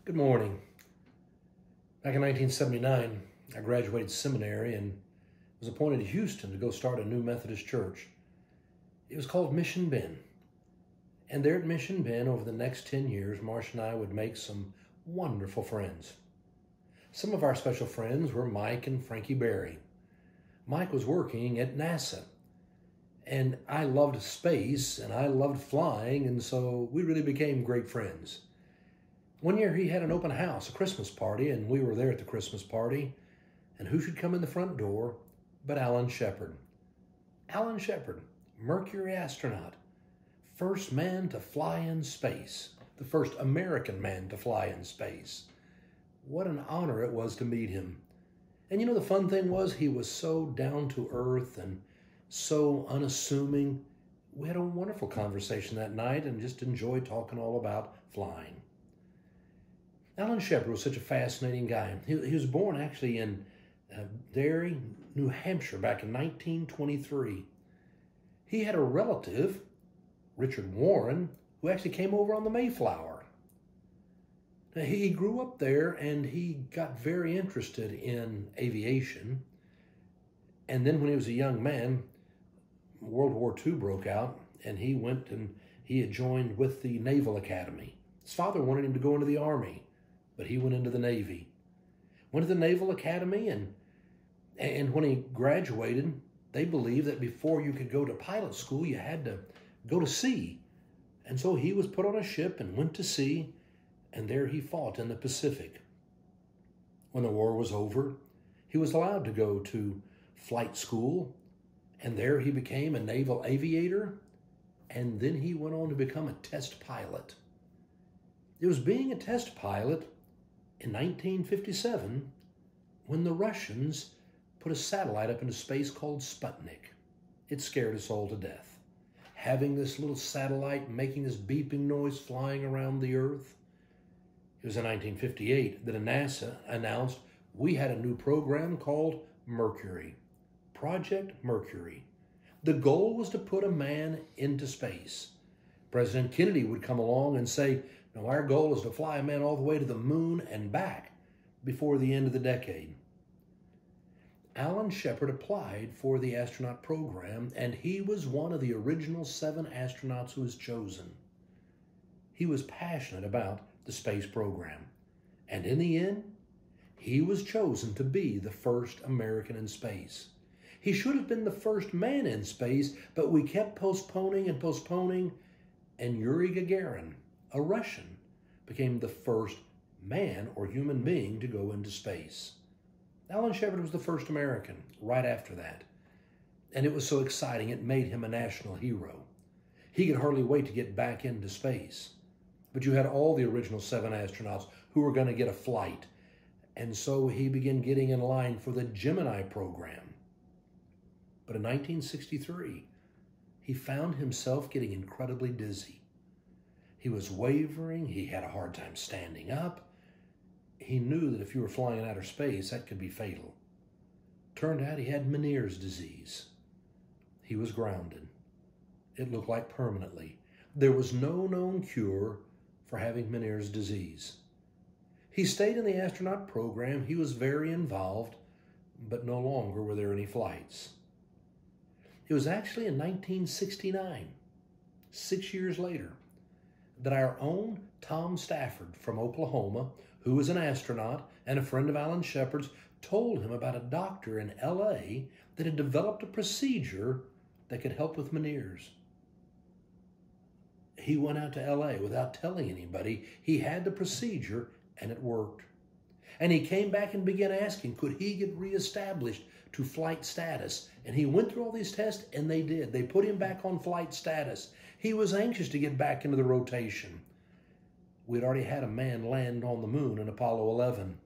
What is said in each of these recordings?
Good morning. Back in 1979, I graduated seminary and was appointed to Houston to go start a new Methodist church. It was called Mission Bend. And there at Mission Bend, over the next 10 years, Marsh and I would make some wonderful friends. Some of our special friends were Mike and Frankie Berry. Mike was working at NASA, and I loved space and I loved flying, and so we really became great friends. One year he had an open house, a Christmas party, and we were there at the Christmas party. And who should come in the front door but Alan Shepard. Alan Shepard, Mercury astronaut, first man to fly in space, the first American man to fly in space. What an honor it was to meet him. And you know, the fun thing was he was so down to earth and so unassuming. We had a wonderful conversation that night and just enjoyed talking all about flying. Alan Shepard was such a fascinating guy. He was born actually in Derry, New Hampshire, back in 1923. He had a relative, Richard Warren, who actually came over on the Mayflower. Now, he grew up there and he got very interested in aviation. And then when he was a young man, World War II broke out and he went and he had joined with the Naval Academy. His father wanted him to go into the Army, but he went into the Navy. Went to the Naval Academy, and when he graduated, they believed that before you could go to pilot school, you had to go to sea. And so he was put on a ship and went to sea, and there he fought in the Pacific. When the war was over, he was allowed to go to flight school, and there he became a naval aviator, and then he went on to become a test pilot. It was being a test pilot in 1957 when the Russians put a satellite up into space called Sputnik. It scared us all to death. Having this little satellite making this beeping noise flying around the Earth. It was in 1958 that NASA announced we had a new program called Mercury, Project Mercury. The goal was to put a man into space. President Kennedy would come along and say, "No, our goal is to fly a man all the way to the moon and back before the end of the decade." Alan Shepard applied for the astronaut program, and he was one of the original 7 astronauts who was chosen. He was passionate about the space program, and in the end, he was chosen to be the first American in space. He should have been the first man in space, but we kept postponing and postponing, and Yuri Gagarin, a Russian, became the first man or human being to go into space. Alan Shepard was the first American right after that. And it was so exciting, it made him a national hero. He could hardly wait to get back into space. But you had all the original 7 astronauts who were going to get a flight. And so he began getting in line for the Gemini program. But in 1963, he found himself getting incredibly dizzy. He was wavering. He had a hard time standing up. He knew that if you were flying in outer space, that could be fatal. Turned out he had Meniere's disease. He was grounded. It looked like permanently. There was no known cure for having Meniere's disease. He stayed in the astronaut program. He was very involved, but no longer were there any flights. It was actually in 1969, 6 years later, that our own Tom Stafford from Oklahoma, who was an astronaut and a friend of Alan Shepard's, told him about a doctor in LA that had developed a procedure that could help with Meniere's. He went out to LA without telling anybody. He had the procedure and it worked. And he came back and began asking, could he get reestablished to flight status? And he went through all these tests and they did. They put him back on flight status. He was anxious to get back into the rotation. We'd already had a man land on the moon in Apollo 11.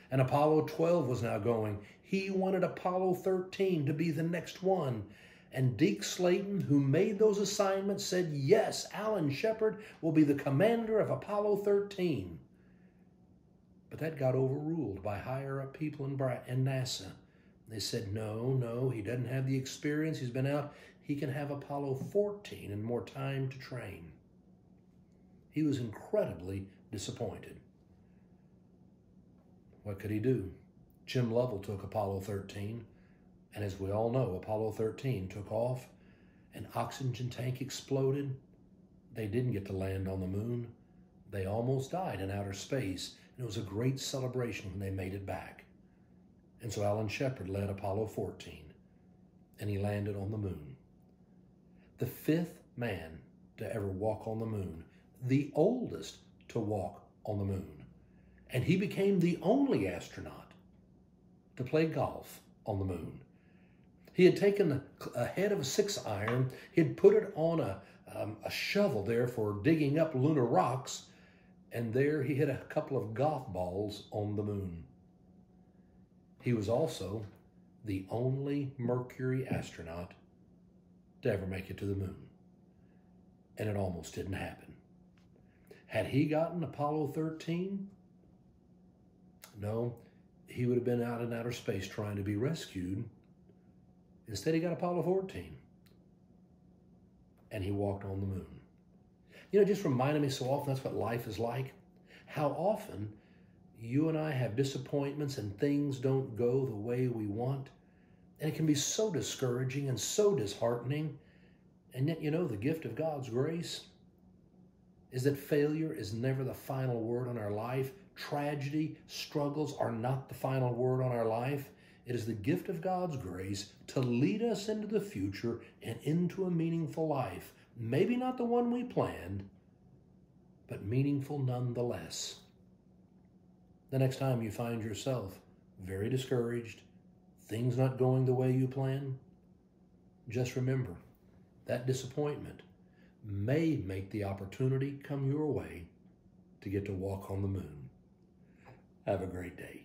And Apollo 12 was now going. He wanted Apollo 13 to be the next one. And Deke Slayton, who made those assignments, said, yes, Alan Shepard will be the commander of Apollo 13. But that got overruled by higher-up people in NASA. They said, no, he doesn't have the experience. He's been out. He can have Apollo 14 and more time to train. He was incredibly disappointed. What could he do? Jim Lovell took Apollo 13, and as we all know, Apollo 13 took off, an oxygen tank exploded. They didn't get to land on the moon. They almost died in outer space, and it was a great celebration when they made it back. And so Alan Shepard led Apollo 14, and he landed on the moon. The fifth man to ever walk on the moon, the oldest to walk on the moon. And he became the only astronaut to play golf on the moon. He had taken a head of a 6-iron, he had put it on a shovel there for digging up lunar rocks, and there he hit a couple of golf balls on the moon. He was also the only Mercury astronaut to ever make it to the moon. And it almost didn't happen. Had he gotten Apollo 13? No, he would have been out in outer space trying to be rescued. Instead, he got Apollo 14. And he walked on the moon. You know, it just reminded me so often that's what life is like. How often you and I have disappointments and things don't go the way we want. And it can be so discouraging and so disheartening. And yet, you know, the gift of God's grace is that failure is never the final word on our life. Tragedy, struggles are not the final word on our life. It is the gift of God's grace to lead us into the future and into a meaningful life. Maybe not the one we planned, but meaningful nonetheless. The next time you find yourself very discouraged, things not going the way you plan, just remember that disappointment may make the opportunity come your way to get to walk on the moon. Have a great day.